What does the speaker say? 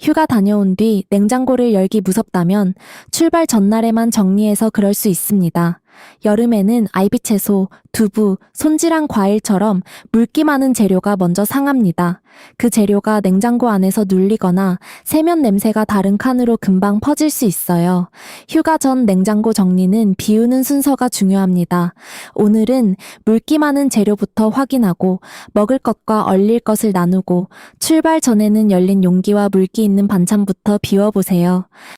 휴가 다녀온 뒤 냉장고를 열기 무섭다면 출발 전날에만 정리해서 그럴 수 있습니다. 여름에는 아이비채소, 두부, 손질한 과일처럼 물기 많은 재료가 먼저 상합니다. 그 재료가 냉장고 안에서 눌리거나 세면 냄새가 다른 칸으로 금방 퍼질 수 있어요. 휴가 전 냉장고 정리는 비우는 순서가 중요합니다. 오늘은 물기 많은 재료부터 확인하고 먹을 것과 얼릴 것을 나누고 출발 전에는 열린 용기와 물기 있는 반찬부터 비워보세요.